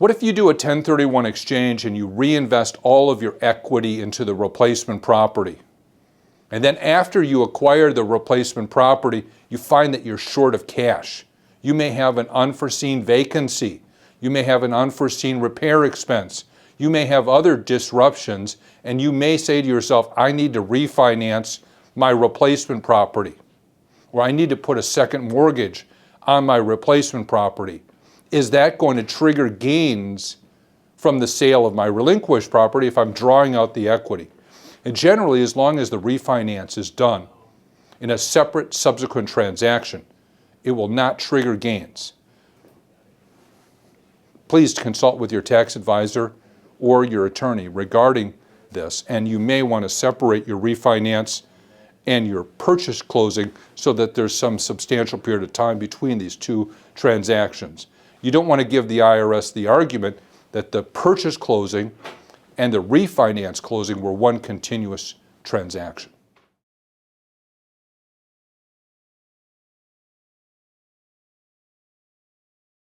What if you do a 1031 exchange and you reinvest all of your equity into the replacement property? And then after you acquire the replacement property, you find that you're short of cash. You may have an unforeseen vacancy. You may have an unforeseen repair expense. You may have other disruptions, and you may say to yourself, I need to refinance my replacement property, or I need to put a second mortgage on my replacement property. Is that going to trigger gains from the sale of my relinquished property if I'm drawing out the equity? And generally, as long as the refinance is done in a separate subsequent transaction, it will not trigger gains. Please consult with your tax advisor or your attorney regarding this, and you may want to separate your refinance and your purchase closing so that there's some substantial period of time between these two transactions. You don't want to give the IRS the argument that the purchase closing and the refinance closing were one continuous transaction.